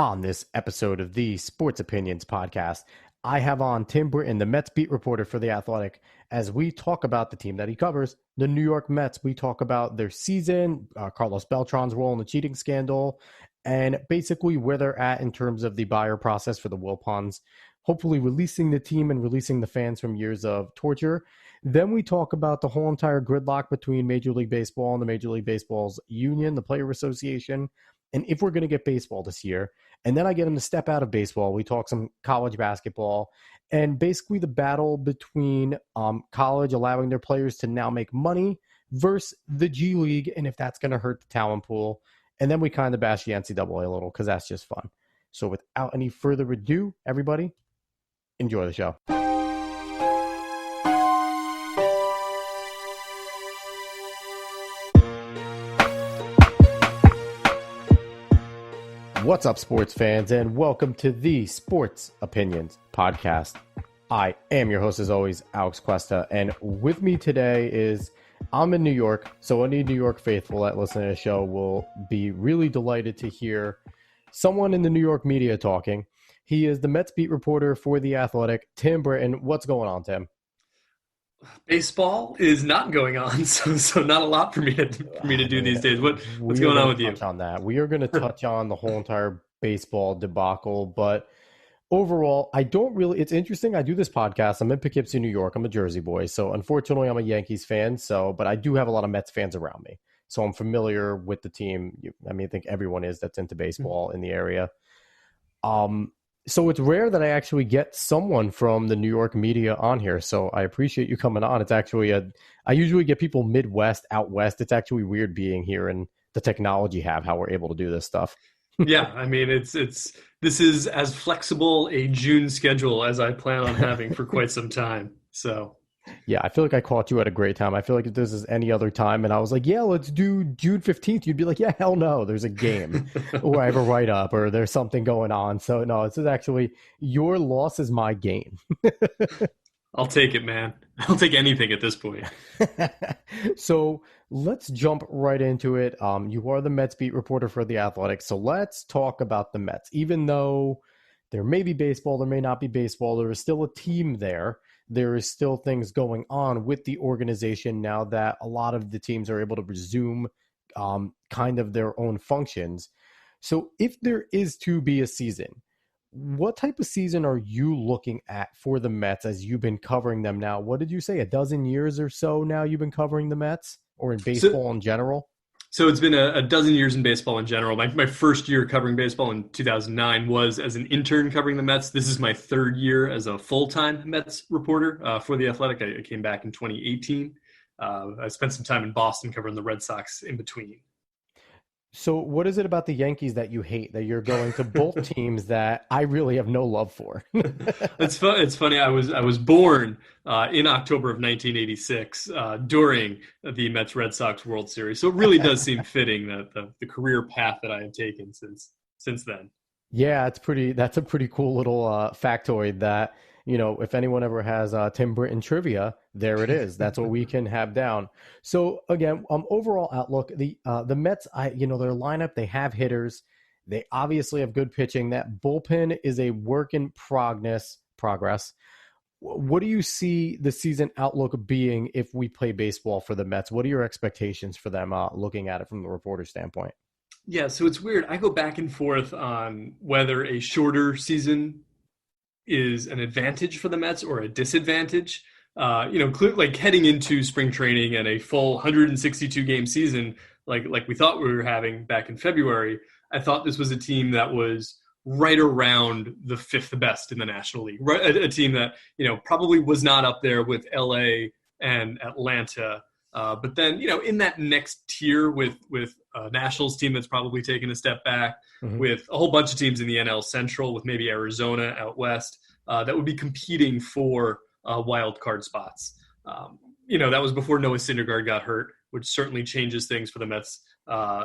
On this episode of the Sports Opinions podcast, I have on Tim Britton, the Mets beat reporter for The Athletic, as we talk about the team that he covers, the New York Mets. We talk about their season, Carlos Beltran's role in the cheating scandal, and basically where they're at in terms of the buyer process for the Wilpons, hopefully releasing the team and releasing the fans from years of torture. Then we talk about the whole entire gridlock between Major League Baseball and the Major League Baseball's union, the Player Association, and if we're going to get baseball this year. And then I get him to step out of baseball. We talk some college basketball and basically the battle between college allowing their players to now make money versus the G League, and if that's going to hurt the talent pool. And then we kind of bash the NCAA a little because that's just fun. So without any further ado, everybody, enjoy the show. What's up, sports fans, and welcome to the Sports Opinions podcast. I am your host, as always, Alex Cuesta, and with me today is, I'm in New York, so any New York faithful that listen to the show will be really delighted to hear someone in the New York media talking. He is the Mets beat reporter for The Athletic, Tim Britton. What's going on, Tim? Baseball is not going on, so not a lot for me to do these days. What's going on with you? On that, we are going to touch on the whole entire baseball debacle, but overall, I don't really. It's interesting. I do this podcast. I'm in Poughkeepsie, New York. I'm a Jersey boy, so unfortunately, I'm a Yankees fan. But I do have a lot of Mets fans around me, so I'm familiar with the team. I think everyone is that's into baseball in the area. So it's rare that I actually get someone from the New York media on here. So I appreciate you coming on. It's actually I usually get people Midwest, out West. It's actually weird being here and the technology how we're able to do this stuff. Yeah, this is as flexible a June schedule as I plan on having for quite some time. So yeah, I feel like I caught you at a great time. I feel like if this is any other time and I was like, yeah, let's do June 15th, you'd be like, yeah, hell no, there's a game or I have a write-up or there's something going on. So no, this is actually, your loss is my gain. I'll take it, man. I'll take anything at this point. So let's jump right into it. You are the Mets beat reporter for The Athletic. So let's talk about the Mets. Even though there may be baseball, there may not be baseball, there is still a team there. There is still things going on with the organization now that a lot of the teams are able to resume kind of their own functions. So if there is to be a season, what type of season are you looking at for the Mets as you've been covering them now? What did you say, a dozen years or so now you've been covering the Mets or in baseball in general? So it's been a dozen years in baseball in general. My first year covering baseball in 2009 was as an intern covering the Mets. This is my third year as a full-time Mets reporter for The Athletic. I came back in 2018. I spent some time in Boston covering the Red Sox in between. So what is it about the Yankees that you hate, that you're going to both teams that I really have no love for? It's funny. I was born in October of 1986 during the Mets Red Sox World Series. So it really does seem fitting that the career path that I have taken since then. Yeah, that's a pretty cool little factoid that, if anyone ever has Tim Britton trivia, there it is. That's what we can have down. So again, overall outlook, the Mets, their lineup, they have hitters. They obviously have good pitching. That bullpen is a work in progress. What do you see the season outlook being if we play baseball for the Mets? What are your expectations for them looking at it from the reporter standpoint? Yeah, so it's weird. I go back and forth on whether a shorter season is an advantage for the Mets or a disadvantage. Like heading into spring training and a full 162 game season, like we thought we were having back in February, I thought this was a team that was right around the fifth best in the National League, right? A team that, probably was not up there with LA and Atlanta. But then, in that next tier with a Nationals team that's probably taken a step back, with a whole bunch of teams in the NL Central, with maybe Arizona out west, that would be competing for wild card spots. That was before Noah Syndergaard got hurt, which certainly changes things for the Mets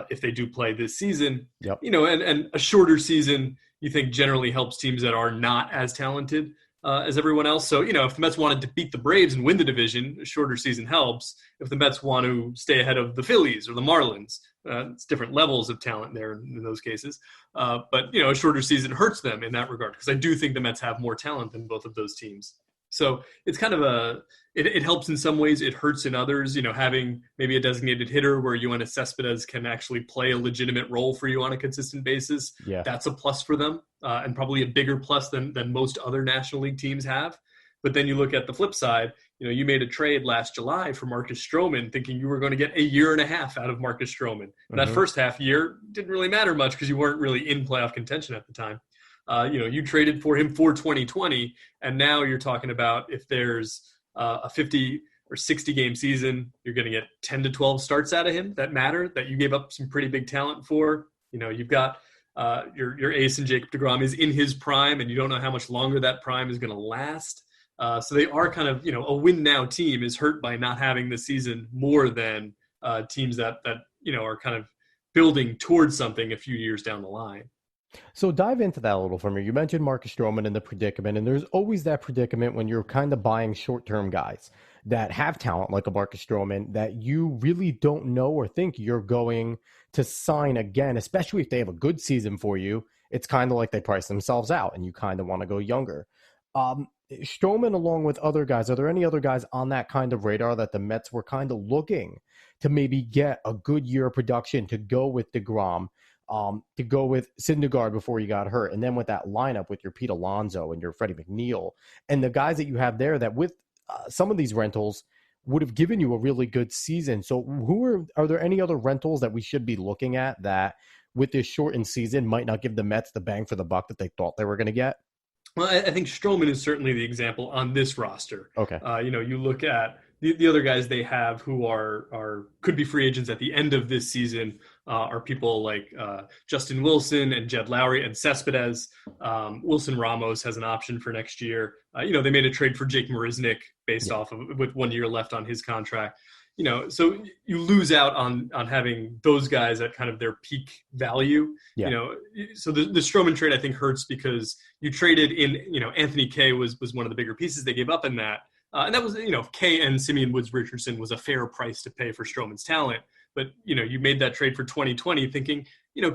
if they do play this season. Yep. And a shorter season, you think generally helps teams that are not as talented as everyone else. So, if the Mets wanted to beat the Braves and win the division, a shorter season helps. If the Mets want to stay ahead of the Phillies or the Marlins, It's different levels of talent there in those cases. But, a shorter season hurts them in that regard, because I do think the Mets have more talent than both of those teams. So it's kind of it helps in some ways, it hurts in others, having maybe a designated hitter where Yoenis Cespedes can actually play a legitimate role for you on a consistent basis. Yeah. That's a plus for them, and probably a bigger plus than most other National League teams have. But then you look at the flip side, you made a trade last July for Marcus Stroman thinking you were going to get a year and a half out of Marcus Stroman. And that first half year didn't really matter much because you weren't really in playoff contention at the time. You traded for him for 2020, and now you're talking about if there's a 50 or 60 game season, you're going to get 10 to 12 starts out of him that matter, that you gave up some pretty big talent for. You've got your ace and Jacob deGrom is in his prime, and you don't know how much longer that prime is going to last. So they are kind of, a win now team is hurt by not having the season more than teams that are kind of building towards something a few years down the line. So dive into that a little for me. You mentioned Marcus Stroman and the predicament, and there's always that predicament when you're kind of buying short-term guys that have talent like a Marcus Stroman that you really don't know or think you're going to sign again, especially if they have a good season for you. It's kind of like they price themselves out and you kind of want to go younger. Stroman, along with other guys, are there any other guys on that kind of radar that the Mets were kind of looking to maybe get a good year of production to go with deGrom, to go with Syndergaard before he got hurt, and then with that lineup with your Pete Alonso and your Freddie McNeil and the guys that you have there that with some of these rentals would have given you a really good season? So are there any other rentals that we should be looking at that with this shortened season might not give the Mets the bang for the buck that they thought they were going to get? Well, I think Stroman is certainly the example on this roster. Okay. You look at the other guys they have who are could be free agents at the end of this season are people like Justin Wilson and Jed Lowry and Cespedes. Wilson Ramos has an option for next year. They made a trade for Jake Marisnick based off of with 1 year left on his contract. So you lose out on having those guys at kind of their peak value. Yeah. So the Stroman trade I think hurts because you traded in, Anthony Kay was one of the bigger pieces they gave up in that. And that was, Kay and Simeon Woods Richardson was a fair price to pay for Stroman's talent. But, you made that trade for 2020 thinking,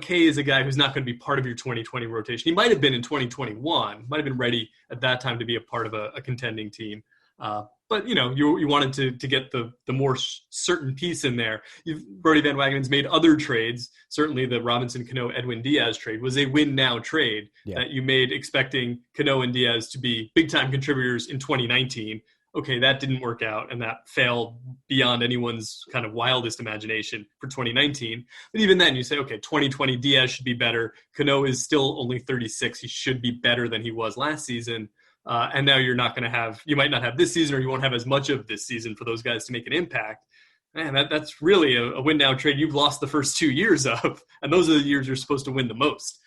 Kay is a guy who's not going to be part of your 2020 rotation. He might have been in 2021, might have been ready at that time to be a part of a contending team. But, you wanted to get the more certain piece in there. Brody Van Wagenen's made other trades. Certainly the Robinson Cano Edwin Diaz trade was a win now trade that you made expecting Cano and Diaz to be big time contributors in 2019. Okay, that didn't work out, and that failed beyond anyone's kind of wildest imagination for 2019. But even then, you say, okay, 2020 Diaz should be better. Cano is still only 36. He should be better than he was last season. And now you might not have this season, or you won't have as much of this season for those guys to make an impact. Man, that's really a win now trade you've lost the first 2 years of, and those are the years you're supposed to win the most.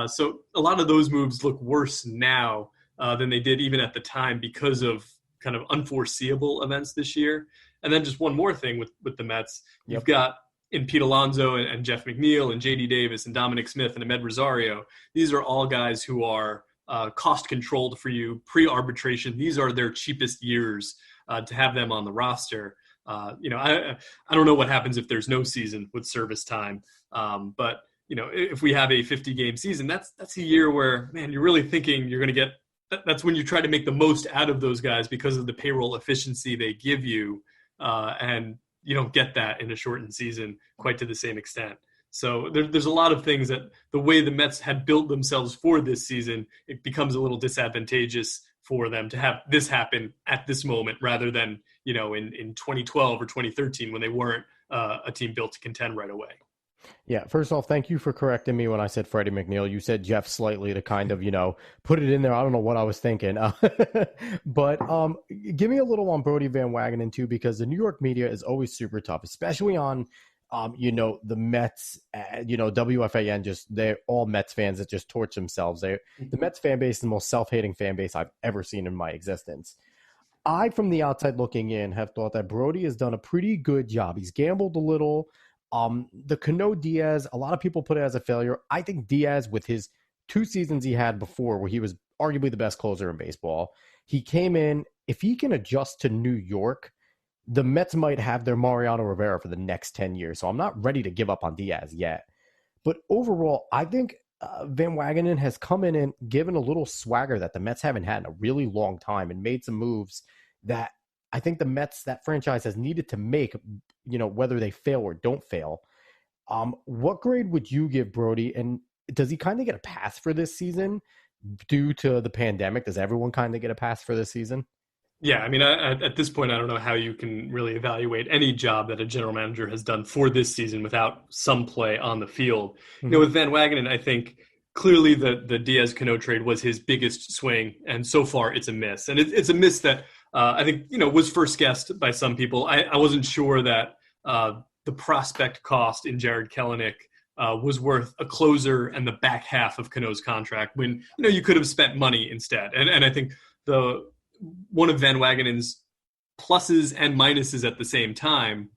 So a lot of those moves look worse now than they did even at the time because of kind of unforeseeable events this year. And then just one more thing with the Mets, you've got in Pete Alonso and Jeff McNeil and J.D. Davis and Dominic Smith and Ahmed Rosario. These are all guys who are cost controlled for you pre-arbitration. These are their cheapest years to have them on the roster. I don't know what happens if there's no season with service time. But if we have a 50 game season, that's a year where, man, you're really thinking you're going to get, that's when you try to make the most out of those guys because of the payroll efficiency they give you. And you don't get that in a shortened season quite to the same extent. So there's a lot of things that the way the Mets had built themselves for this season, it becomes a little disadvantageous for them to have this happen at this moment rather than, in 2012 or 2013 when they weren't a team built to contend right away. Yeah, first off, thank you for correcting me when I said Freddie McNeil. You said Jeff slightly to kind of, put it in there. I don't know what I was thinking. But give me a little on Brody Van Wagenen too, because the New York media is always super tough, especially on, the Mets, WFAN, they're all Mets fans that just torch themselves. The Mets fan base is the most self-hating fan base I've ever seen in my existence. I, from the outside looking in, have thought that Brody has done a pretty good job. He's gambled a little. The Cano Diaz, a lot of people put it as a failure. I think Diaz, with his 2 seasons he had before, where he was arguably the best closer in baseball, he came in. If he can adjust to New York, the Mets might have their Mariano Rivera for the next 10 years. So I'm not ready to give up on Diaz yet. But overall, I think Van Wagenen has come in and given a little swagger that the Mets haven't had in a really long time and made some moves that I think the Mets, that franchise, has needed to make, whether they fail or don't fail. What grade would you give Brody? And does he kind of get a pass for this season due to the pandemic? Does everyone kind of get a pass for this season? Yeah, I mean, at this point, I don't know how you can really evaluate any job that a general manager has done for this season without some play on the field. Mm-hmm. With Van Wagenen, I think clearly the Diaz-Cano trade was his biggest swing, and so far it's a miss. And it's a miss that I think, was first guessed by some people. I wasn't sure that the prospect cost in Jared Kelenic was worth a closer and the back half of Cano's contract when, you could have spent money instead. And I think one of Van Wagenen's pluses and minuses at the same time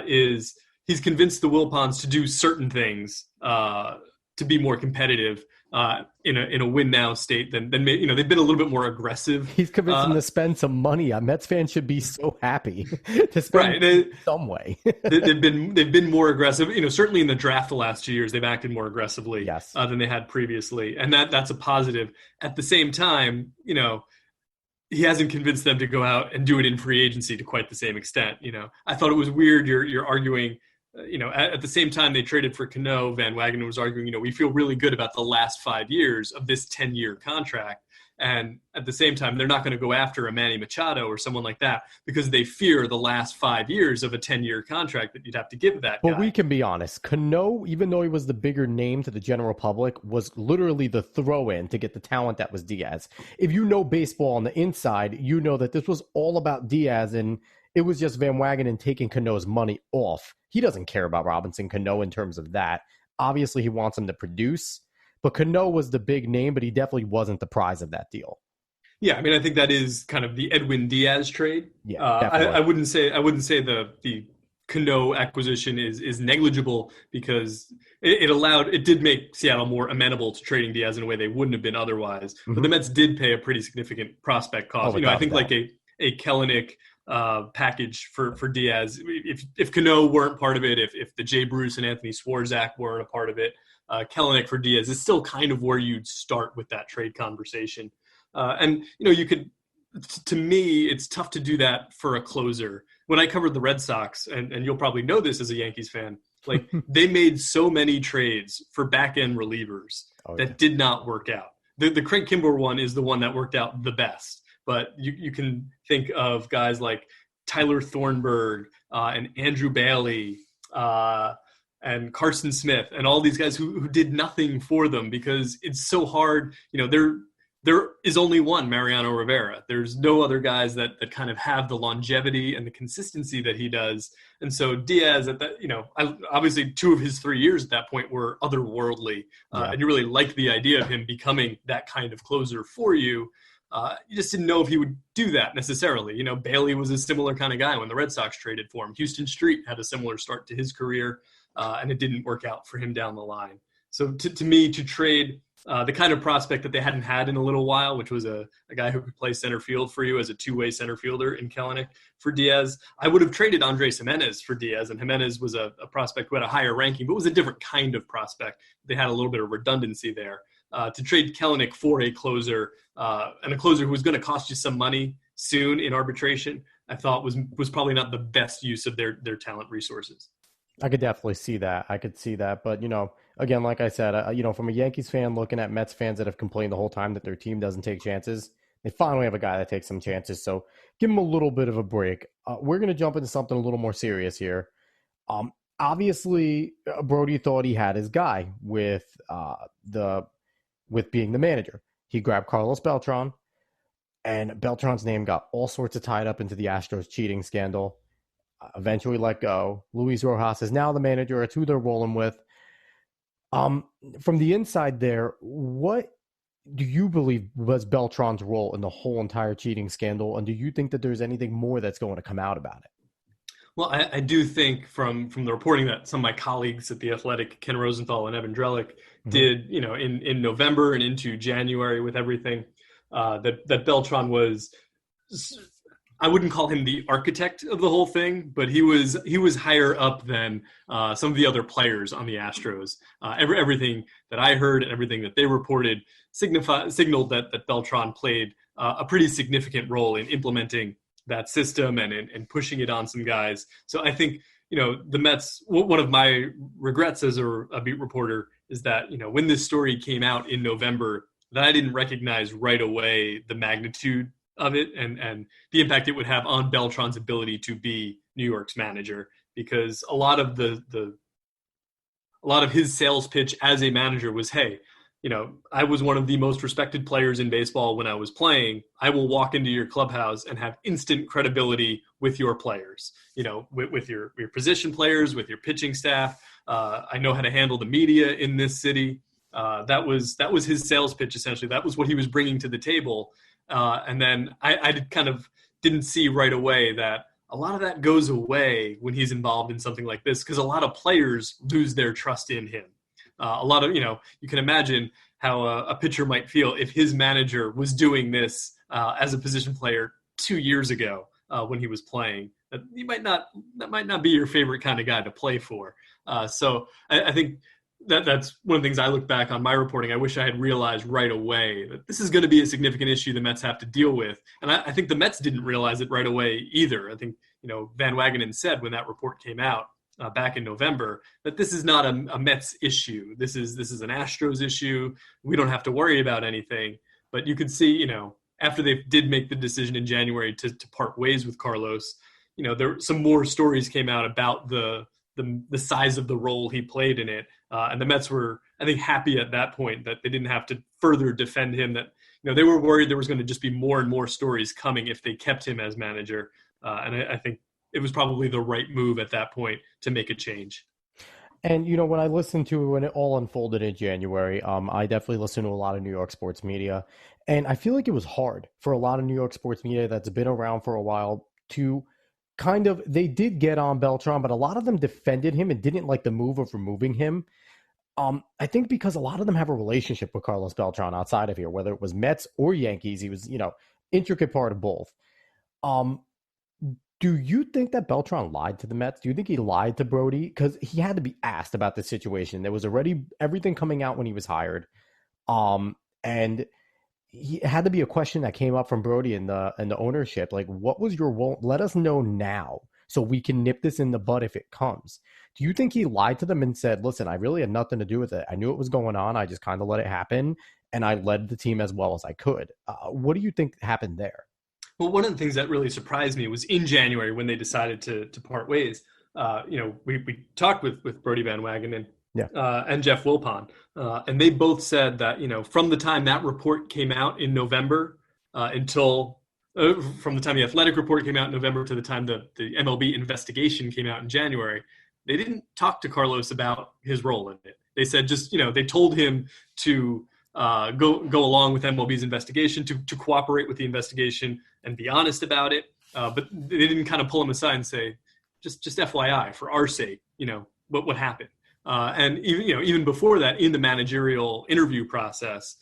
is he's convinced the Wilpons to do certain things to be more competitive in a win now state than they've been a little bit more aggressive. He's convinced them to spend some money. Mets fans should be so happy to spend some way. they've been more aggressive. Certainly in the draft the last 2 years, they've acted more aggressively than they had previously, and that's a positive. At the same time, he hasn't convinced them to go out and do it in free agency to quite the same extent. I thought it was weird. You're arguing, at the same time they traded for Cano, Van Wagenen was arguing, we feel really good about the last 5 years of this 10-year contract. And at the same time, they're not going to go after a Manny Machado or someone like that because they fear the last 5 years of a 10-year contract that you'd have to give that guy. But we can be honest. Cano, even though he was the bigger name to the general public, was literally the throw-in to get the talent that was Diaz. If you know baseball on the inside, you know that this was all about Diaz, and it was just Van Wagenen taking Cano's money off. He doesn't care about Robinson Cano in terms of that. Obviously, he wants him to produce. But Cano was the big name, but he definitely wasn't the prize of that deal. Yeah, I mean, I think that is kind of the Edwin Diaz trade. Yeah, I wouldn't say the Cano acquisition is negligible because it did make Seattle more amenable to trading Diaz in a way they wouldn't have been otherwise. Mm-hmm. But the Mets did pay a pretty significant prospect cost. I think like a Kelenic package for Diaz. If Cano weren't part of it, if the Jay Bruce and Anthony Swarzak weren't a part of it. Kelenic for Diaz is still kind of where you'd start with that trade conversation. And you could, to me, it's tough to do that for a closer. When I covered the Red Sox, and you'll probably know this as a Yankees fan, like they made so many trades for back-end relievers that did not work out. The Craig Kimbrel one is the one that worked out the best. But you can think of guys like Tyler Thornburg and Andrew Bailey and Carson Smith and all these guys who did nothing for them because it's so hard. There is only one Mariano Rivera. There's no other guys that kind of have the longevity and the consistency that he does. And so Diaz at that, obviously 2 of his 3 years at that point were otherworldly. And you really liked the idea of him becoming that kind of closer for you. You just didn't know if he would do that necessarily. Bailey was a similar kind of guy when the Red Sox traded for him. Houston Street had a similar start to his career. And it didn't work out for him down the line. So to me, to trade the kind of prospect that they hadn't had in a little while, which was a guy who could play center field for you as a two-way center fielder in Kelenic for Diaz, I would have traded Andres Jimenez for Diaz. And Jimenez was a prospect who had a higher ranking, but was a different kind of prospect. They had a little bit of redundancy there. To trade Kelenic for a closer and a closer who was going to cost you some money soon in arbitration, I thought was probably not the best use of their talent resources. I could definitely see that. I could see that. But, again, like I said, from a Yankees fan looking at Mets fans that have complained the whole time that their team doesn't take chances, they finally have a guy that takes some chances. So give him a little bit of a break. We're going to jump into something a little more serious here. Obviously, Brody thought he had his guy with being the manager. He grabbed Carlos Beltran, and Beltran's name got all sorts of tied up into the Astros cheating scandal. Eventually let go. Luis Rojas is now the manager. It's who they're rolling with. From the inside there, what do you believe was Beltran's role in the whole entire cheating scandal? And do you think that there's anything more that's going to come out about it? Well, I do think from the reporting that some of my colleagues at The Athletic, Ken Rosenthal and Evan Drellick, did, in November and into January with everything, that Beltran was, I wouldn't call him the architect of the whole thing, but he was higher up than some of the other players on the Astros. Everything that I heard and everything that they reported signaled that Beltran played a pretty significant role in implementing that system and pushing it on some guys. So I think, the Mets, one of my regrets as a beat reporter is that, when this story came out in November, that I didn't recognize right away the magnitude of it and the impact it would have on Beltran's ability to be New York's manager, because a lot of his sales pitch as a manager was, hey, I was one of the most respected players in baseball when I was playing. I will walk into your clubhouse and have instant credibility with your players, with your position players, with your pitching staff. I know how to handle the media in this city. That was his sales pitch, essentially. That was what he was bringing to the table. And then I kind of didn't see right away that a lot of that goes away when he's involved in something like this, because a lot of players lose their trust in him. A lot of, you can imagine how a pitcher might feel if his manager was doing this as a position player 2 years ago when he was playing. That might not be your favorite kind of guy to play for. So I think that's one of the things I look back on my reporting. I wish I had realized right away that this is going to be a significant issue the Mets have to deal with. And I think the Mets didn't realize it right away either. I think, Van Wagenen said when that report came out back in November that this is not a Mets issue. This is an Astros issue. We don't have to worry about anything. But you could see, after they did make the decision in January to part ways with Carlos, there some more stories came out about the size of the role he played in it. And the Mets were, I think, happy at that point that they didn't have to further defend him, that, they were worried there was going to just be more and more stories coming if they kept him as manager. And I think it was probably the right move at that point to make a change. And, when I listened to it, when it all unfolded in January, I definitely listened to a lot of New York sports media. And I feel like it was hard for a lot of New York sports media that's been around for a while to they did get on Beltran, but a lot of them defended him and didn't like the move of removing him. I think because a lot of them have a relationship with Carlos Beltran outside of here, whether it was Mets or Yankees, he was, intricate part of both. Do you think that Beltran lied to the Mets? Do you think he lied to Brody? Because he had to be asked about the situation. There was already everything coming out when he was hired. And he had to be a question that came up from Brody and the ownership. Like, what was your role? Let us know now so we can nip this in the bud if it comes. Do you think he lied to them and said, listen, I really had nothing to do with it. I knew it was going on. I just kind of let it happen. And I led the team as well as I could. What do you think happened there? Well, one of the things that really surprised me was in January when they decided to part ways. We talked with Brody Van Wagenen and Jeff Wilpon, and they both said that, from the time that report came out in November until from the time the Athletic report came out in November to the time the MLB investigation came out in January, they didn't talk to Carlos about his role in it. They said they told him to go along with MLB's investigation, to cooperate with the investigation and be honest about it. But they didn't kind of pull him aside and say, just FYI, for our sake, what happened. And even before that, in the managerial interview process,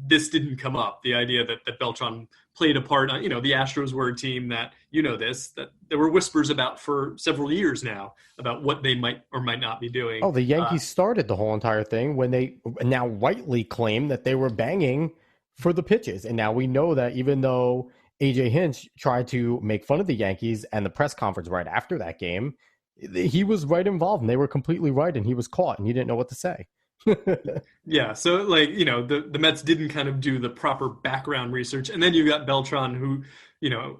this didn't come up. The idea that Beltran played a part. The Astros were a team that, that there were whispers about for several years now about what they might or might not be doing. Oh, the Yankees started the whole entire thing when they now rightly claim that they were banging for the pitches. And now we know that even though AJ Hinch tried to make fun of the Yankees and the press conference right after that game, he was right involved and they were completely right and he was caught and he didn't know what to say. Yeah, so the Mets didn't kind of do the proper background research, and then you got Beltran, who,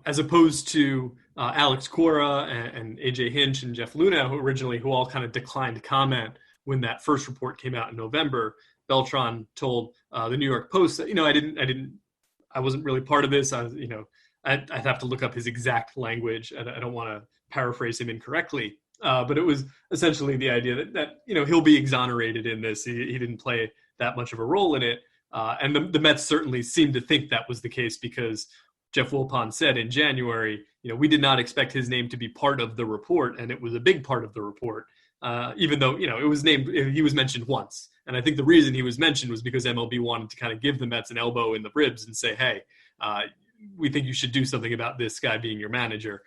as opposed to Alex Cora and AJ Hinch and Jeff Luna, who all kind of declined to comment when that first report came out in November. Beltran told the New York Post that I wasn't really part of this. I'd have to look up his exact language. I don't want to paraphrase him incorrectly. But it was essentially the idea that he'll be exonerated in this. He didn't play that much of a role in it. And the Mets certainly seemed to think that was the case because Jeff Wilpon said in January, we did not expect his name to be part of the report. And it was a big part of the report, even though, he was mentioned once. And I think the reason he was mentioned was because MLB wanted to kind of give the Mets an elbow in the ribs and say, hey, we think you should do something about this guy being your manager.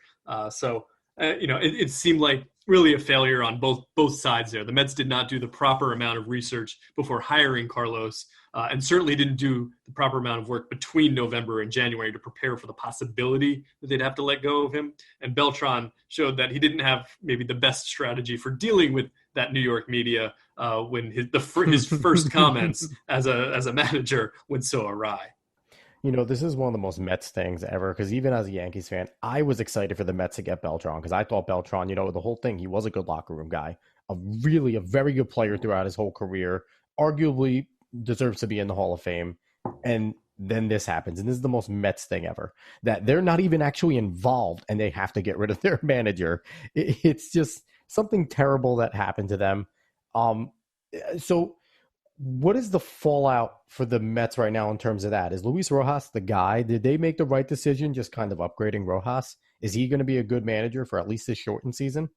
It seemed like really a failure on both sides there. The Mets did not do the proper amount of research before hiring Carlos, and certainly didn't do the proper amount of work between November and January to prepare for the possibility that they'd have to let go of him. And Beltran showed that he didn't have maybe the best strategy for dealing with that New York media when his first comments as a manager went so awry. This is one of the most Mets things ever, because even as a Yankees fan, I was excited for the Mets to get Beltran, because I thought Beltran, the whole thing, he was a good locker room guy, a very good player throughout his whole career, arguably deserves to be in the Hall of Fame. And then this happens, and this is the most Mets thing ever, that they're not even actually involved and they have to get rid of their manager. It's just something terrible that happened to them. So what is the fallout for the Mets right now in terms of that? Is Luis Rojas the guy? Did they make the right decision just kind of upgrading Rojas? Is he going to be a good manager for at least this shortened season?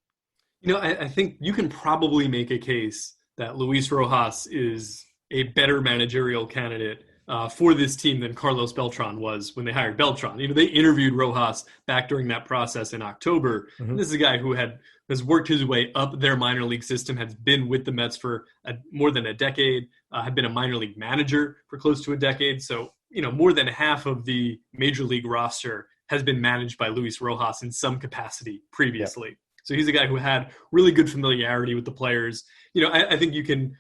I think you can probably make a case that Luis Rojas is a better managerial candidate for this team than Carlos Beltran was when they hired Beltran. They interviewed Rojas back during that process in October. Mm-hmm. This is a guy who has worked his way up their minor league system, has been with the Mets for more than a decade, had been a minor league manager for close to a decade. So, more than half of the major league roster has been managed by Luis Rojas in some capacity previously. Yep. So he's a guy who had really good familiarity with the players. I think you can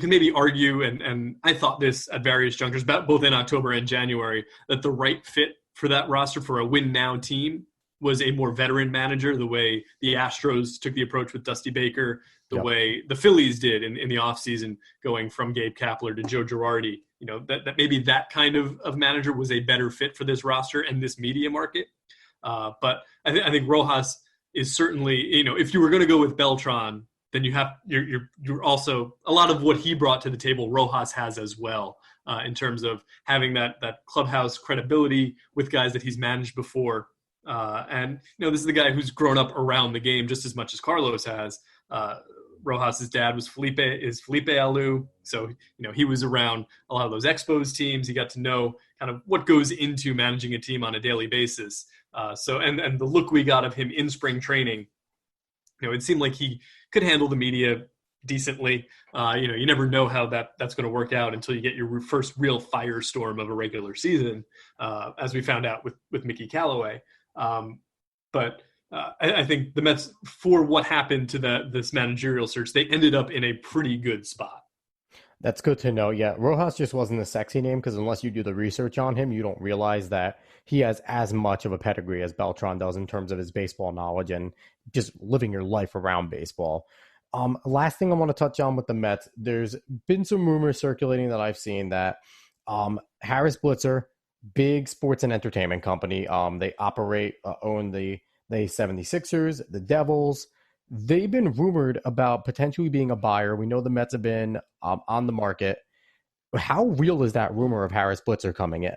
maybe argue, and I thought this at various junctures, both in October and January, that the right fit for that roster for a win-now team was a more veteran manager, the way the Astros took the approach with Dusty Baker, the way the Phillies did in the offseason, going from Gabe Kapler to Joe Girardi. That maybe that kind of manager was a better fit for this roster and this media market. But I think Rojas is certainly, if you were going to go with Beltran, then you're also, a lot of what he brought to the table, Rojas has as well, in terms of having that clubhouse credibility with guys that he's managed before. And this is the guy who's grown up around the game just as much as Carlos has. Rojas's dad was Felipe Alou. So, he was around a lot of those Expos teams. He got to know kind of what goes into managing a team on a daily basis. And the look we got of him in spring training, it seemed like he could handle the media decently. You never know how that's going to work out until you get your first real firestorm of a regular season, as we found out with Mickey Callaway. But I think the Mets, for what happened to this managerial search, they ended up in a pretty good spot. That's good to know. Yeah, Rojas just wasn't a sexy name, because unless you do the research on him, you don't realize that he has as much of a pedigree as Beltran does in terms of his baseball knowledge and just living your life around baseball. Last thing I want to touch on with the Mets, there's been some rumors circulating that I've seen that Harris Blitzer, big sports and entertainment company, they own the 76ers, the Devils. They've been rumored about potentially being a buyer. We know the Mets have been on the market. How real is that rumor of Harris Blitzer coming in?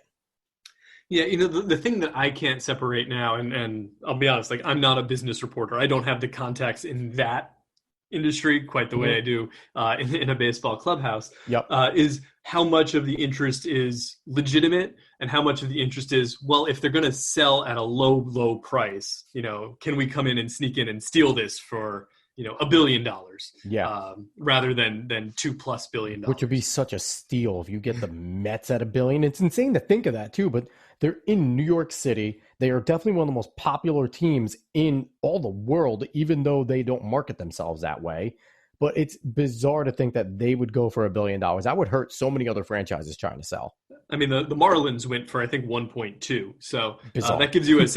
Yeah, the thing that I can't separate now, and I'll be honest, like, I'm not a business reporter. I don't have the contacts in that industry quite the way I do in a baseball clubhouse. Yep. Is how much of the interest is legitimate and how much of the interest is, well, if they're going to sell at a low price, can we come in and sneak in and steal this for, $1 billion? Yeah. Rather than $2+ billion. Which would be such a steal if you get the Mets at $1 billion. It's insane to think of that too, but they're in New York City. They are definitely one of the most popular teams in all the world, even though they don't market themselves that way. But it's bizarre to think that they would go for $1 billion. That would hurt so many other franchises trying to sell. I mean, the Marlins went for, I think, 1.2. So that gives you a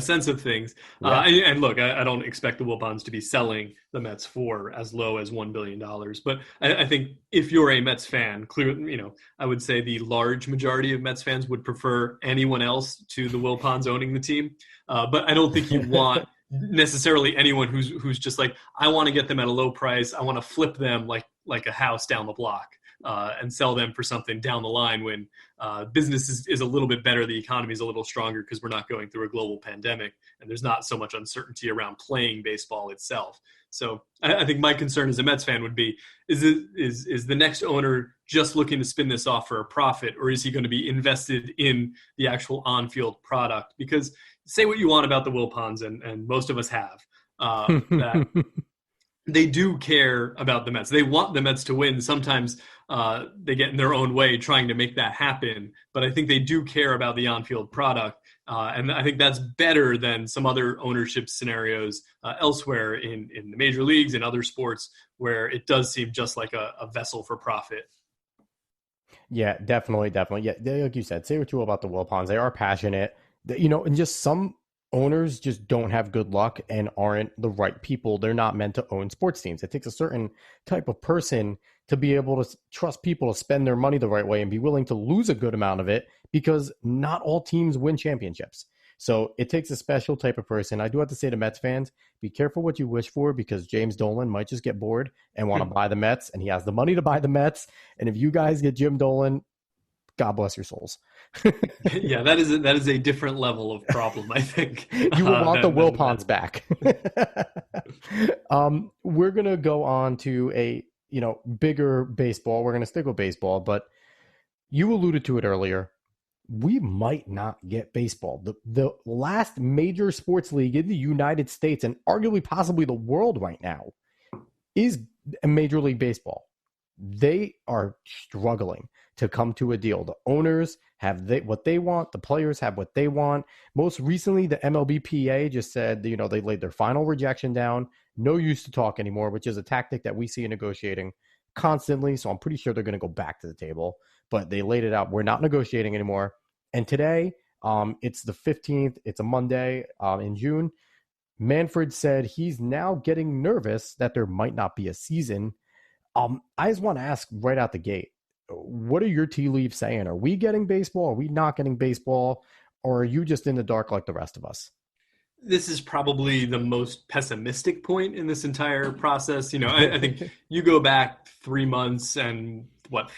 sense of things. Yeah. And look, I don't expect the Wilpons to be selling the Mets for as low as $1 billion. But I think if you're a Mets fan, clearly, I would say the large majority of Mets fans would prefer anyone else to the Wilpons owning the team. But I don't think you want necessarily anyone who's just like, I want to get them at a low price. I want to flip them like a house down the block. And sell them for something down the line when business is a little bit better, the economy is a little stronger because we're not going through a global pandemic and there's not so much uncertainty around playing baseball itself. So I think my concern as a Mets fan would be, is the next owner just looking to spin this off for a profit, or is he going to be invested in the actual on-field product? Because say what you want about the Wilpons, and most of us have, that they do care about the Mets. They want the Mets to win. Sometimes they get in their own way trying to make that happen. But I think they do care about the on-field product. And I think that's better than some other ownership scenarios elsewhere in the major leagues and other sports where it does seem just like a vessel for profit. Yeah, definitely. Yeah, like you said, say what you will about the Wilpons. They are passionate, and just some owners just don't have good luck and aren't the right people. They're not meant to own sports teams. It takes a certain type of person to be able to trust people to spend their money the right way and be willing to lose a good amount of it, because not all teams win championships. So it takes a special type of person. I do have to say to Mets fans, be careful what you wish for, because James Dolan might just get bored and want to buy the Mets, and he has the money to buy the Mets. And if you guys get Jim Dolan, God bless your souls. Yeah, that is a different level of problem, I think. You will want the Wilpons back. We're going to go on to a bigger baseball. We're going to stick with baseball, but you alluded to it earlier. We might not get baseball. The last major sports league in the United States, and arguably possibly the world right now, is Major League Baseball. They are struggling to come to a deal. The owners have what they want. The players have what they want. Most recently, the MLBPA just said, they laid their final rejection down. No use to talk anymore, which is a tactic that we see in negotiating constantly. So I'm pretty sure they're going to go back to the table. But they laid it out. We're not negotiating anymore. And today, it's the 15th. It's a Monday in June. Manfred said he's now getting nervous that there might not be a season. I just want to ask right out the gate, what are your tea leaves saying? Are we getting baseball? Are we not getting baseball? Or are you just in the dark like the rest of us? This is probably the most pessimistic point in this entire process. I think you go back 3 months and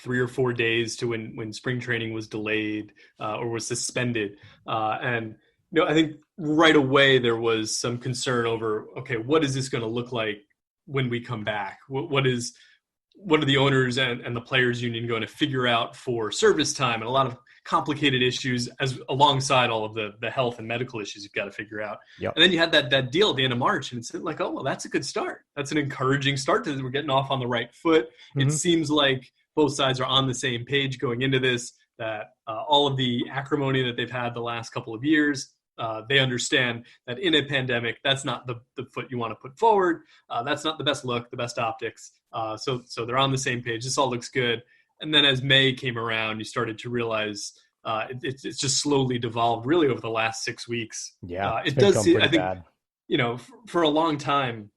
3 or 4 days to when spring training was delayed or was suspended. And I think right away there was some concern over, okay, what is this going to look like when we come back? What are the owners and the players union going to figure out for service time, and a lot of complicated issues as alongside all of the health and medical issues you've got to figure out. Yep. And then you had that deal at the end of March, and it's like, oh, well, that's a good start. That's an encouraging start. We're getting off on the right foot. Mm-hmm. It seems like both sides are on the same page going into this, that all of the acrimony that they've had the last couple of years, they understand that in a pandemic, that's not the foot you want to put forward. That's not the best look, the best optics. So they're on the same page. This all looks good. And then as May came around, you started to realize it's just slowly devolved really over the last 6 weeks. Yeah, it does seem, I think, bad. For a long time,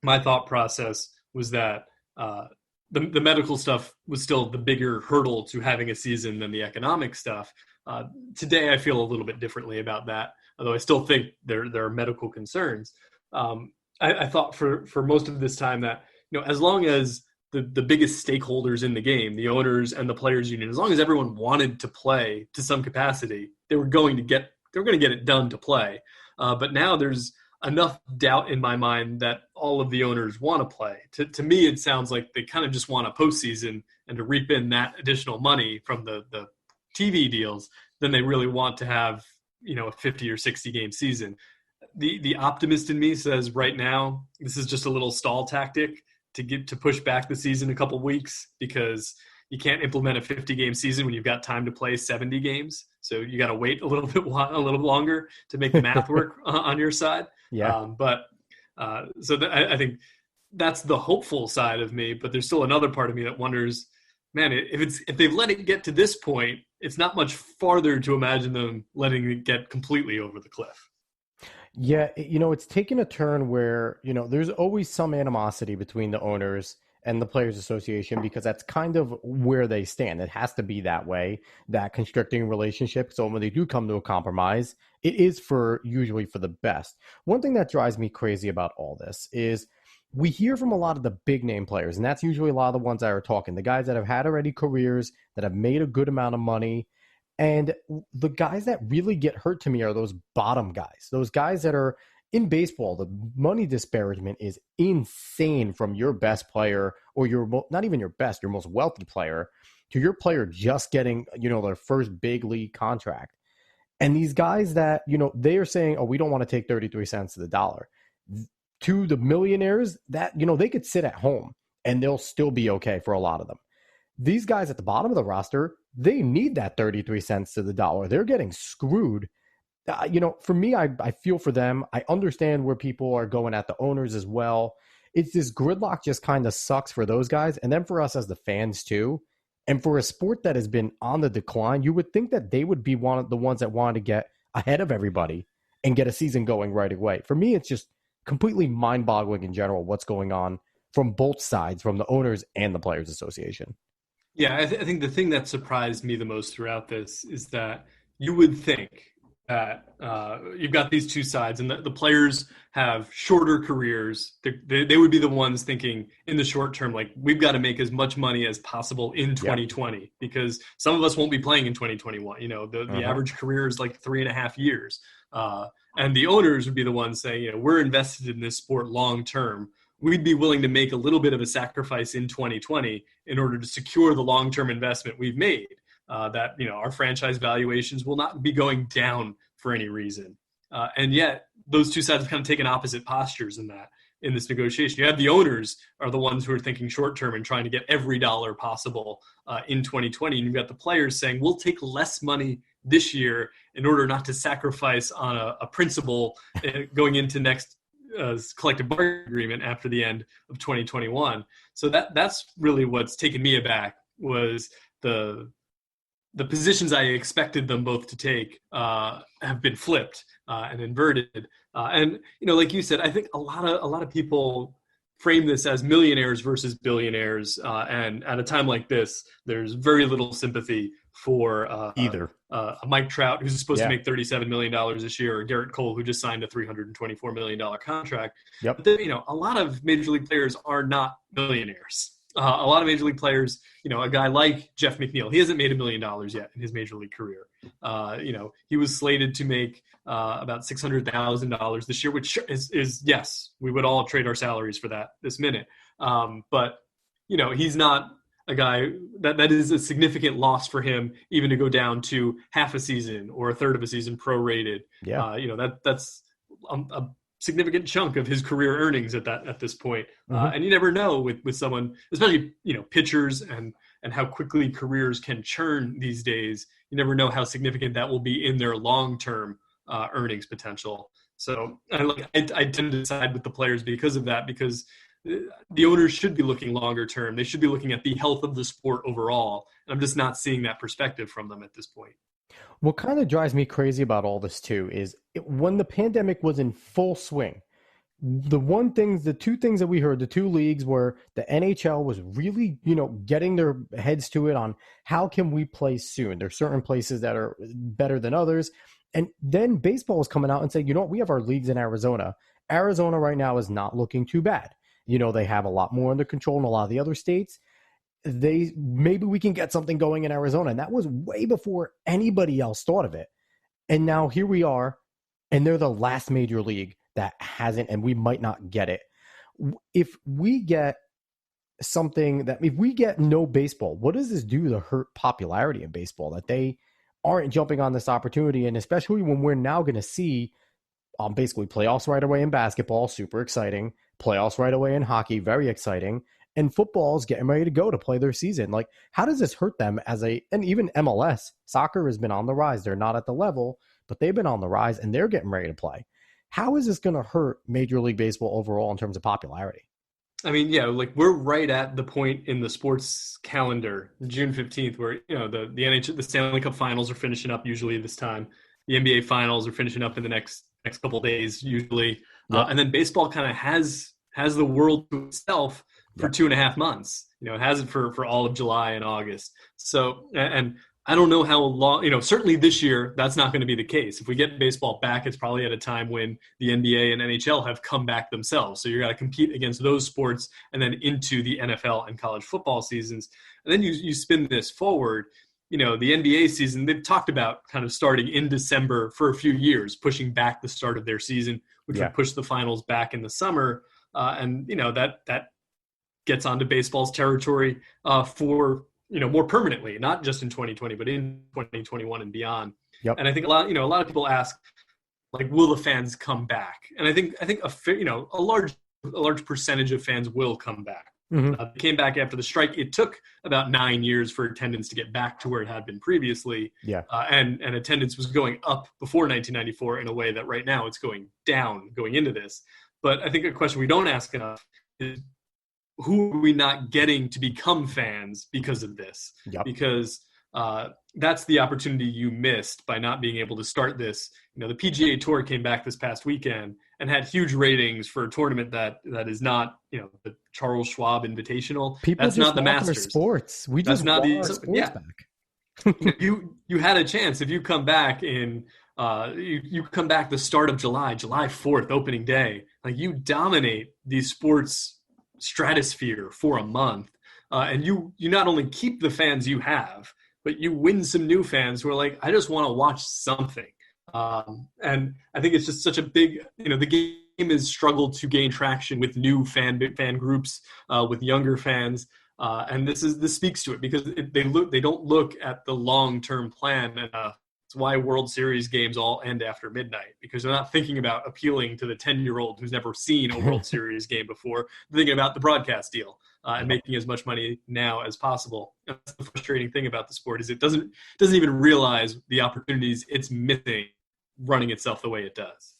my thought process was that the medical stuff was still the bigger hurdle to having a season than the economic stuff. Today, I feel a little bit differently about that, although I still think there are medical concerns. I thought for most of this time that, as long as the biggest stakeholders in the game, the owners and the players union, as long as everyone wanted to play to some capacity, they were going to get it done to play. But now there's enough doubt in my mind that all of the owners want to play. To me, it sounds like they kind of just want a postseason and to reap in that additional money from the TV deals than they really want to have, a 50 or 60 game season. The optimist in me says right now, this is just a little stall tactic to push back the season a couple weeks, because you can't implement a 50 game season when you've got time to play 70 games. So you got to wait a little longer to make the math work on your side. Yeah. I think that's the hopeful side of me, but there's still another part of me that wonders, man, if they've let it get to this point, it's not much farther to imagine them letting it get completely over the cliff. Yeah, it's taken a turn where, there's always some animosity between the owners and the Players Association, because that's kind of where they stand. It has to be that way, that constricting relationship. So when they do come to a compromise, it is usually for the best. One thing that drives me crazy about all this is we hear from a lot of the big name players, and that's usually a lot of the ones that are talking, the guys that have had already careers, that have made a good amount of money. And the guys that really get hurt to me are those bottom guys, those guys that are in baseball, the money disparagement is insane from your best player or not even your best, your most wealthy player to your player just getting, their first big league contract. And these guys that, they are saying, oh, we don't want to take 33 cents to the dollar. To the millionaires that, they could sit at home and they'll still be okay for a lot of them. These guys at the bottom of the roster, they need that 33 cents to the dollar. They're getting screwed. For me, I feel for them. I understand where people are going at the owners as well. It's this gridlock just kind of sucks for those guys. And then for us as the fans too. And for a sport that has been on the decline, you would think that they would be one of the ones that wanted to get ahead of everybody and get a season going right away. For me, it's just completely mind-boggling in general what's going on from both sides, from the owners and the Players Association. Yeah, I think the thing that surprised me the most throughout this is that you would think that you've got these two sides, and the players have shorter careers. They would be the ones thinking in the short term, like, we've got to make as much money as possible in 2020 because some of us won't be playing in 2021. The average career is like 3.5 years. And the owners would be the ones saying, we're invested in this sport long term. We'd be willing to make a little bit of a sacrifice in 2020 in order to secure the long-term investment we've made. That our franchise valuations will not be going down for any reason. And yet those two sides have kind of taken opposite postures in this negotiation. You have the owners are the ones who are thinking short-term and trying to get every dollar possible in 2020. And you've got the players saying, we'll take less money this year in order not to sacrifice on a principle going into next collective bargaining agreement after the end of 2021. So that's really what's taken me aback was the positions I expected them both to take have been flipped and inverted. And like you said, I think a lot of people frame this as millionaires versus billionaires. And at a time like this, there's very little sympathy for either a Mike Trout, who's supposed to make $37 million this year, or Garrett Cole, who just signed a $324 million contract. Yep. But a lot of major league players are not millionaires. A lot of major league players, a guy like Jeff McNeil, he hasn't made $1 million yet in his major league career. He was slated to make about $600,000 this year, which is yes, we would all trade our salaries for that this minute. But he's not a guy that is a significant loss for him, even to go down to half a season or a third of a season prorated. Yeah. That's a significant chunk of his career earnings at this point. And you never know with someone, especially, pitchers and how quickly careers can churn these days. You never know how significant that will be in their long-term earnings potential. So I tend to side with the players because of that, because the owners should be looking longer term. They should be looking at the health of the sport overall. And I'm just not seeing that perspective from them at this point. What kind of drives me crazy about all this too is when the pandemic was in full swing, the two things that we heard, the two leagues were the NHL was really, getting their heads to it on how can we play soon. There's certain places that are better than others. And then baseball was coming out and saying, we have our leagues in Arizona. Arizona right now is not looking too bad. They have a lot more under control in a lot of the other states. Maybe we can get something going in Arizona. And that was way before anybody else thought of it. And now here we are, and they're the last major league that hasn't, and we might not get it. If we get no baseball, what does this do to hurt popularity in baseball? That they aren't jumping on this opportunity, and especially when we're now going to see basically playoffs right away in basketball, super exciting, playoffs right away in hockey, very exciting, and football's getting ready to go to play their season. Like, how does this hurt them and even MLS, soccer has been on the rise. They're not at the level, but they've been on the rise and they're getting ready to play. How is this going to hurt Major League Baseball overall in terms of popularity? I mean, yeah, like we're right at the point in the sports calendar, June 15th, where, the NHL, the Stanley Cup finals are finishing up usually this time. The NBA finals are finishing up in the next couple of days usually. Yep. And then baseball kind of has the world to itself for 2.5 months. It has it for all of July and August. So, and I don't know how long, certainly this year, that's not going to be the case. If we get baseball back, it's probably at a time when the NBA and NHL have come back themselves. So you're going to compete against those sports and then into the NFL and college football seasons. And then you spin this forward, the NBA season, they've talked about kind of starting in December for a few years, pushing back the start of their season. which Yeah. would push the finals back in the summer. And, that gets onto baseball's territory for, more permanently, not just in 2020, but in 2021 and beyond. Yep. And I think a lot of people ask, like, will the fans come back? And I think a large percentage of fans will come back. Mm-hmm. They came back after the strike. It took about 9 years for attendance to get back to where it had been previously. Yeah. And attendance was going up before 1994 in a way that right now it's going down going into this. But I think a question we don't ask enough is, who are we not getting to become fans because of this? Yep. Because that's the opportunity you missed by not being able to start this. The PGA Tour came back this past weekend and had huge ratings for a tournament that is not, the Charles Schwab Invitational. People that's just not the want Masters. Our sports. We that's just not want our sports back. you had a chance if you come back in. You come back the start of July 4th, opening day. Like, you dominate the sports stratosphere for a month, and you not only keep the fans you have, but you win some new fans who are like, I just want to watch something. And I think it's just such a big, the game has struggled to gain traction with new fan groups, with younger fans. And this speaks to it, because they don't look at the long-term plan. And it's why World Series games all end after midnight, because they're not thinking about appealing to the 10-year-old who's never seen a World Series game before. They're thinking about the broadcast deal and making as much money now as possible. And that's the frustrating thing about the sport, is it doesn't even realize the opportunities it's missing running itself the way it does.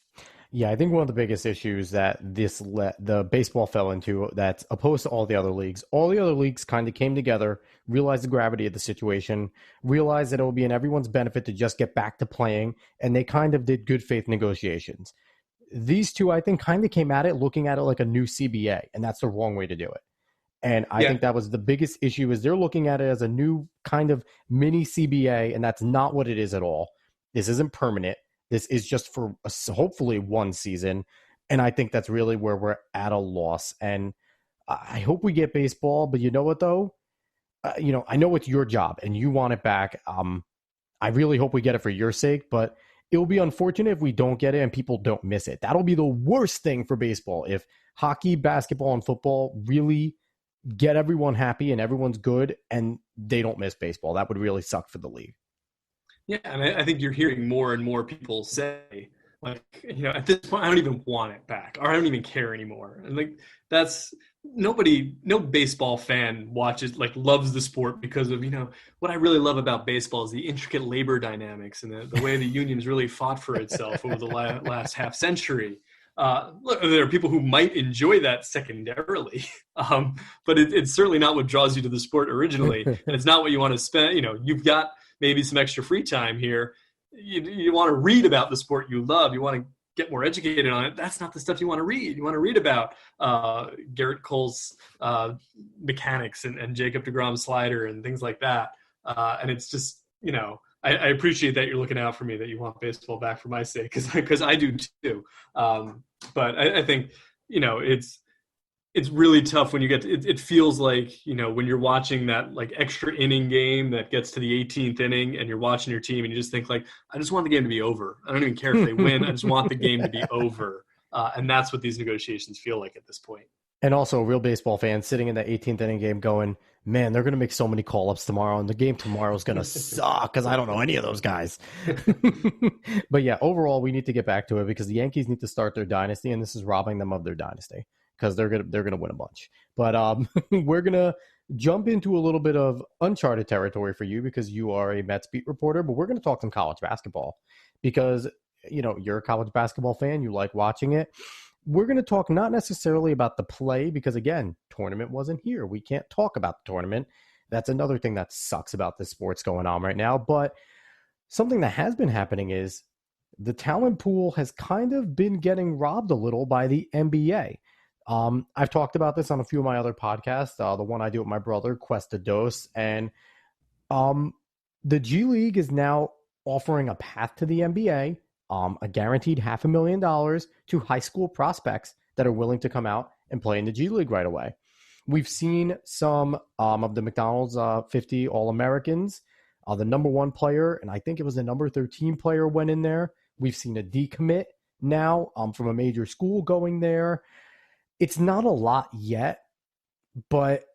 Yeah, I think one of the biggest issues that the baseball fell into, that's opposed to all the other leagues kind of came together, realized the gravity of the situation, realized that it will be in everyone's benefit to just get back to playing, and they kind of did good faith negotiations. These two, I think, kind of came at it looking at it like a new CBA, and that's the wrong way to do it. And I think that was the biggest issue, is they're looking at it as a new kind of mini CBA, and that's not what it is at all. This isn't permanent. This is just for hopefully one season. And I think that's really where we're at a loss. And I hope we get baseball. But you know what, though? I know it's your job and you want it back. I really hope we get it for your sake. But it will be unfortunate if we don't get it and people don't miss it. That'll be the worst thing for baseball. If hockey, basketball, and football really get everyone happy and everyone's good and they don't miss baseball, that would really suck for the league. Yeah, and I think you're hearing more and more people say, like, at this point, I don't even want it back, or I don't even care anymore. And like, that's no baseball fan loves the sport because of, what I really love about baseball is the intricate labor dynamics and the way the unions really fought for itself over the last half century. Look, there are people who might enjoy that secondarily, but it's certainly not what draws you to the sport originally, and it's not what you want to spend. You've got maybe some extra free time here. You want to read about the sport you love. You want to get more educated on it. That's not the stuff you want to read. You want to read about Garrett Cole's mechanics and Jacob deGrom's slider and things like that. And it's just, I appreciate that you're looking out for me, that you want baseball back for my sake, because I do too. But I think, it's really tough when you get to, it feels like, when you're watching that like extra inning game that gets to the 18th inning and you're watching your team and you just think like, I just want the game to be over. I don't even care if they win. I just want the game to be over. And that's what these negotiations feel like at this point. And also a real baseball fan sitting in that 18th inning game going, man, they're going to make so many call-ups tomorrow, and the game tomorrow is going to suck because I don't know any of those guys. But yeah, overall, we need to get back to it because the Yankees need to start their dynasty, and this is robbing them of their dynasty because they're gonna win a bunch. But we're gonna jump into a little bit of uncharted territory for you because you are a Mets beat reporter. But we're gonna talk some college basketball because you're a college basketball fan. You like watching it. We're going to talk not necessarily about the play because, again, tournament wasn't here. We can't talk about the tournament. That's another thing that sucks about this sports going on right now. But something that has been happening is the talent pool has kind of been getting robbed a little by the NBA. I've talked about this on a few of my other podcasts, the one I do with my brother, Cuesta Dos. And the G League is now offering a path to the NBA. A guaranteed $500,000 to high school prospects that are willing to come out and play in the G League right away. We've seen some of the McDonald's 50 All-Americans. The number 1 player, and I think it was the number 13 player, went in there. We've seen a decommit now from a major school going there. It's not a lot yet, but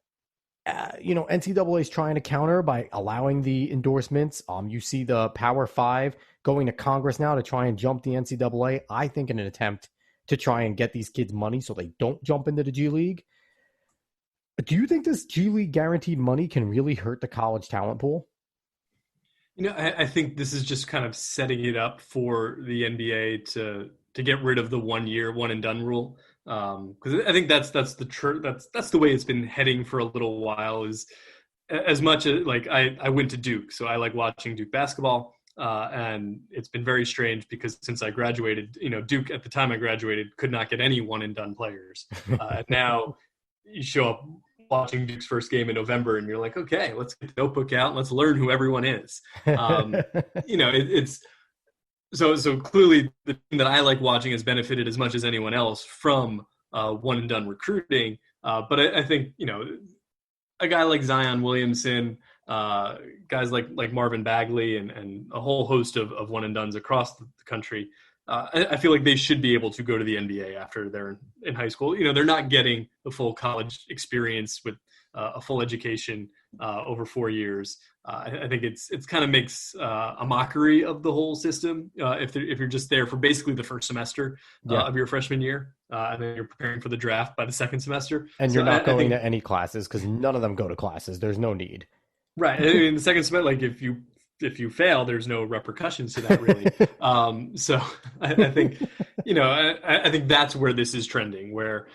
NCAA is trying to counter by allowing the endorsements. You see the Power Five going to Congress now to try and jump the NCAA, I think in an attempt to try and get these kids money so they don't jump into the G League. Do you think this G League guaranteed money can really hurt the college talent pool? I think this is just kind of setting it up for the NBA to get rid of the 1 year one and done rule. Because I think that's the way it's been heading for a little while. Is as much as like I went to Duke, so I like watching Duke basketball, and it's been very strange because since I graduated, Duke at the time I graduated could not get any one and done players. Now you show up watching Duke's first game in November, and you're like, okay, let's get the notebook out and let's learn who everyone is. It's so clearly the team that I like watching has benefited as much as anyone else from one and done recruiting. But I think a guy like Zion Williamson, guys like Marvin Bagley, and a whole host of one and dones across the country. I feel like they should be able to go to the NBA after they're in high school. They're not getting the full college experience with a full education over 4 years. I think it's kind of makes a mockery of the whole system if you're just there for basically the first semester of your freshman year, and then you're preparing for the draft by the second semester. And you're not going to any classes because none of them go to classes. There's no need. Right. I mean, the second semester, like if you fail, there's no repercussions to that really. So I think, I think that's where this is trending, where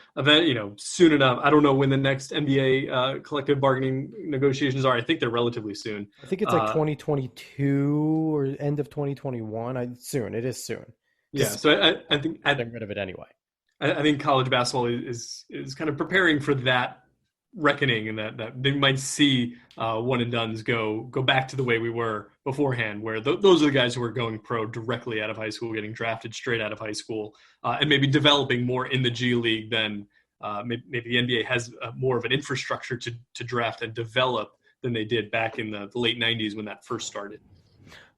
soon enough, I don't know when the next NBA collective bargaining negotiations are. I think they're relatively soon. I think it's like 2022 or end of 2021. Soon. It is soon. Yeah. So I think getting rid of it anyway. I think college basketball is kind of preparing for that reckoning, and that they might see one and dones go back to the way we were beforehand, where those are the guys who are going pro directly out of high school, getting drafted straight out of high school, and maybe developing more in the G League than maybe the NBA has more of an infrastructure to draft and develop than they did back in the late 90s when that first started.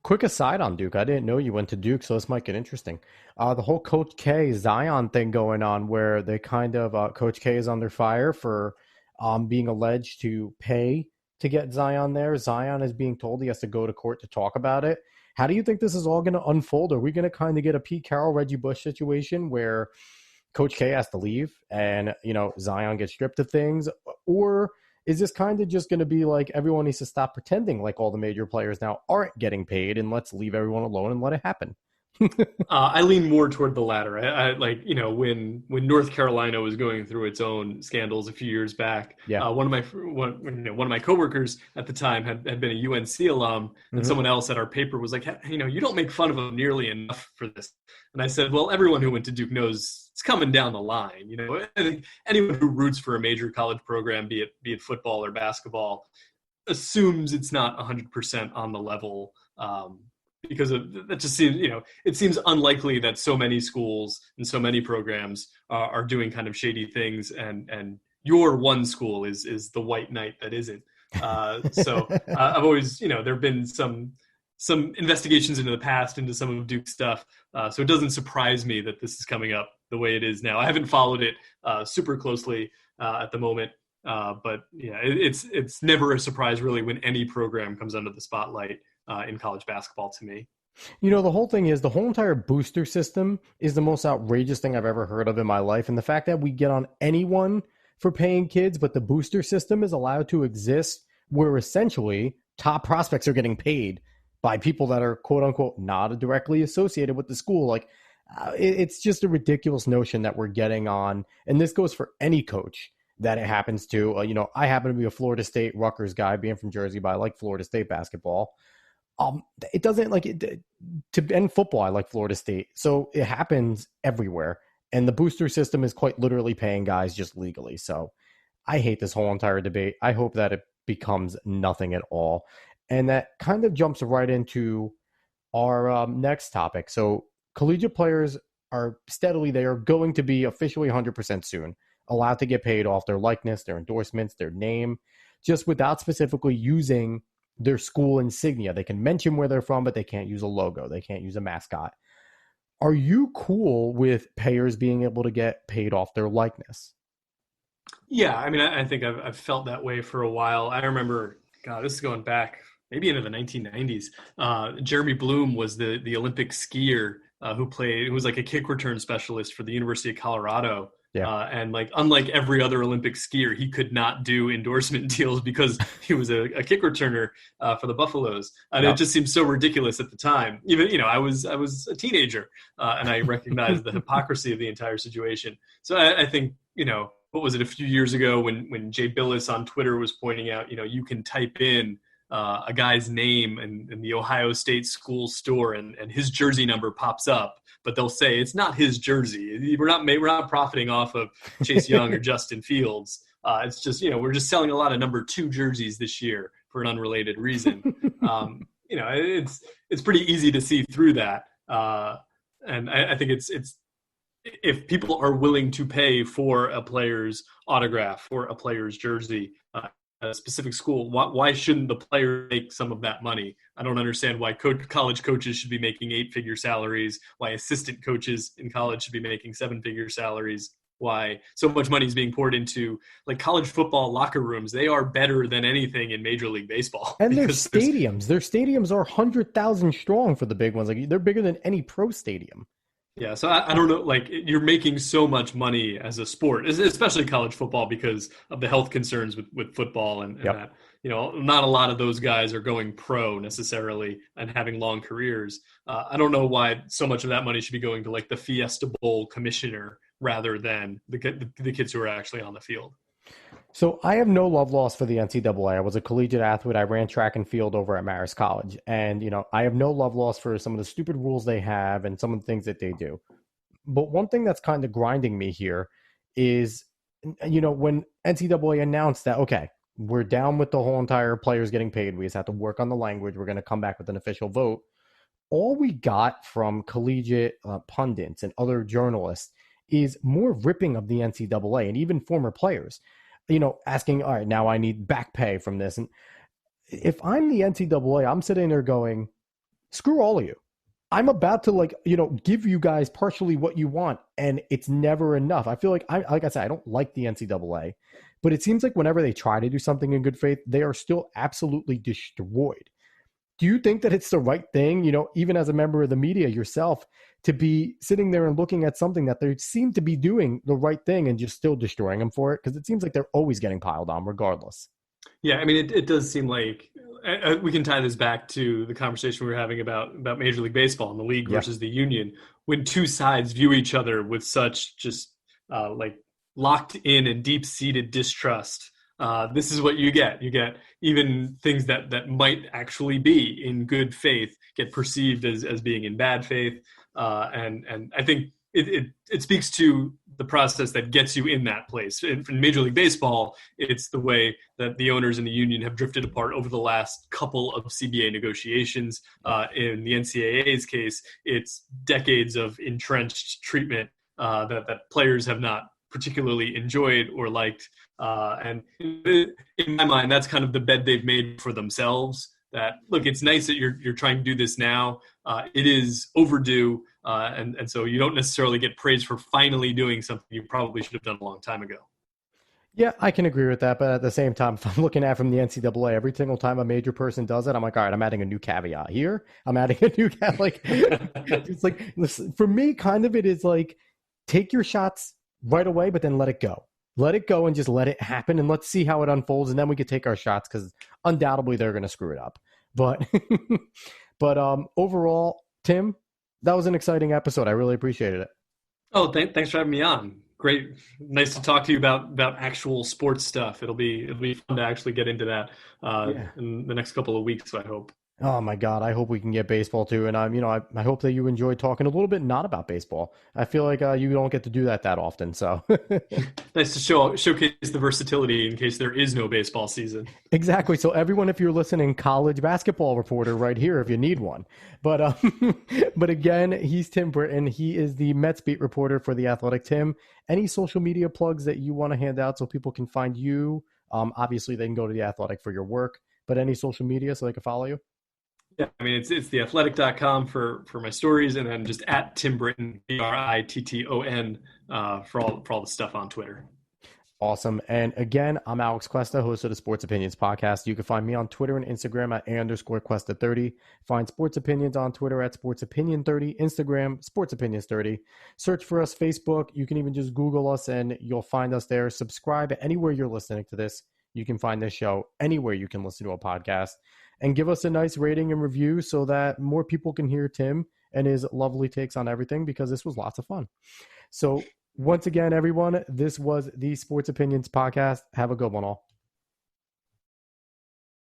Quick aside on Duke. I didn't know you went to Duke, so this might get interesting. The whole Coach K Zion thing going on, where they kind of Coach K is under fire for being alleged to pay to get Zion there. Zion is being told he has to go to court to talk about it. How do you think this is all going to unfold? Are we going to kind of get a Pete Carroll, Reggie Bush situation where Coach K has to leave and, Zion gets stripped of things? Or is this kind of just going to be like everyone needs to stop pretending like all the major players now aren't getting paid and let's leave everyone alone and let it happen? I lean more toward the latter. I like, when North Carolina was going through its own scandals a few years back. Yeah. One of my coworkers at the time had been a UNC alum, and someone else at our paper was like, you don't make fun of them nearly enough for this. And I said, well, everyone who went to Duke knows it's coming down the line. I think anyone who roots for a major college program, be it football or basketball, assumes it's not 100% on the level. Because that just seems, it seems unlikely that so many schools and so many programs are doing kind of shady things, and your one school is the white knight that isn't. So I've always, there have been some investigations into the past into some of Duke's stuff. So it doesn't surprise me that this is coming up the way it is now. I haven't followed it super closely at the moment. But yeah, it's never a surprise really when any program comes under the spotlight in college basketball to me. The whole thing is the whole entire booster system is the most outrageous thing I've ever heard of in my life. And the fact that we get on anyone for paying kids, but the booster system is allowed to exist where essentially top prospects are getting paid by people that are quote unquote not directly associated with the school. Like it's just a ridiculous notion that we're getting on. And this goes for any coach that it happens to. I happen to be a Florida State Rutgers guy being from Jersey, but I like Florida State basketball. It doesn't like it to end football. I like Florida State. So it happens everywhere. And the booster system is quite literally paying guys just legally. So I hate this whole entire debate. I hope that it becomes nothing at all. And that kind of jumps right into our next topic. So collegiate players are going to be officially 100% soon allowed to get paid off their likeness, their endorsements, their name, just without specifically using their school insignia. They can mention where they're from, but they can't use a logo. They can't use a mascot. Are you cool with players being able to get paid off their likeness? Yeah, I mean, I think I've felt that way for a while. I remember, God, this is going back maybe into the 1990s. Jeremy Bloom was the Olympic skier who was like a kick return specialist for the University of Colorado. Yeah. And like, unlike every other Olympic skier, he could not do endorsement deals because he was a kick returner for the Buffaloes, and it Yep. just seemed so ridiculous at the time. Even I was a teenager, and I recognized the hypocrisy of the entire situation. So I think what was it, a few years ago when Jay Billis on Twitter was pointing out, you can type in a guy's name in the Ohio State school store and his jersey number pops up, but they'll say it's not his jersey. We're not profiting off of Chase Young or Justin Fields. It's just, we're just selling a lot of number 2 jerseys this year for an unrelated reason. It's pretty easy to see through that. And I think it's if people are willing to pay for a player's autograph or a player's jersey at a specific school, why shouldn't the player make some of that money? I don't understand why college coaches should be making 8-figure salaries, why assistant coaches in college should be making 7-figure salaries, why so much money is being poured into like college football locker rooms. They are better than anything in Major League Baseball. And their stadiums are 100,000 strong for the big ones. Like they're bigger than any pro stadium. Yeah, so I don't know, like you're making so much money as a sport, especially college football, because of the health concerns with football and Yep. that, not a lot of those guys are going pro necessarily and having long careers. I don't know why so much of that money should be going to like the Fiesta Bowl commissioner rather than the kids who are actually on the field. So I have no love lost for the NCAA. I was a collegiate athlete. I ran track and field over at Marist College. And, I have no love lost for some of the stupid rules they have and some of the things that they do. But one thing that's kind of grinding me here is, when NCAA announced that, okay, we're down with the whole entire players getting paid. We just have to work on the language. We're going to come back with an official vote. All we got from collegiate pundits and other journalists is more ripping of the NCAA and even former players. Asking, all right, now I need back pay from this. And if I'm the NCAA, I'm sitting there going, screw all of you. I'm about to give you guys partially what you want, and it's never enough. I feel like I said, I don't like the NCAA, but it seems like whenever they try to do something in good faith, they are still absolutely destroyed. Do you think that it's the right thing, even as a member of the media yourself, to be sitting there and looking at something that they seem to be doing the right thing and just still destroying them for it? Because it seems like they're always getting piled on regardless. Yeah, I mean, it does seem like we can tie this back to the conversation we were having about Major League Baseball and the league versus the union. When two sides view each other with such just like locked in and deep-seated distrust, this is what you get. You get even things that might actually be in good faith get perceived as being in bad faith. And I think it speaks to the process that gets you in that place. In Major League Baseball, it's the way that the owners and the union have drifted apart over the last couple of CBA negotiations. In the NCAA's case, it's decades of entrenched treatment that players have not particularly enjoyed or liked. And in my mind, that's kind of the bed they've made for themselves. That, look, it's nice that you're trying to do this now. It is overdue, and so you don't necessarily get praise for finally doing something you probably should have done a long time ago. Yeah, I can agree with that. But at the same time, if I'm looking at from the NCAA, every single time a major person does it, I'm like, all right, I'm adding a new caveat here. I'm adding a new caveat. It's like, listen, for me, kind of it is like, take your shots right away, but then let it go. Let it go and just let it happen, and let's see how it unfolds, and then we could take our shots, because undoubtedly they're going to screw it up. But but overall, Tim, that was an exciting episode. I really appreciated it. Oh, thanks for having me on. Great, nice to talk to you about actual sports stuff. It'll be fun to actually get into that in the next couple of weeks, I hope. Oh my God, I hope we can get baseball too. And I hope that you enjoyed talking a little bit not about baseball. I feel like you don't get to do that often. So nice to showcase the versatility in case there is no baseball season. Exactly. So everyone, if you're listening, college basketball reporter right here if you need one. But but again, he's Tim Britton. He is the Mets beat reporter for The Athletic. Tim, any social media plugs that you want to hand out so people can find you? Obviously, they can go to The Athletic for your work, but any social media so they can follow you? Yeah, I mean, it's theathletic.com for my stories, and then just at Tim Britton, Britton, for all the stuff on Twitter. Awesome. And again, I'm Alex Cuesta, host of the Sports Opinions Podcast. You can find me on Twitter and Instagram at @_Cuesta30. Find Sports Opinions on Twitter at Sports Opinion 30, Instagram, Sports Opinions 30. Search for us, Facebook. You can even just Google us and you'll find us there. Subscribe anywhere you're listening to this. You can find this show anywhere you can listen to a podcast. And give us a nice rating and review so that more people can hear Tim and his lovely takes on everything, because this was lots of fun. So once again, everyone, this was the Sports Opinions Podcast. Have a good one all.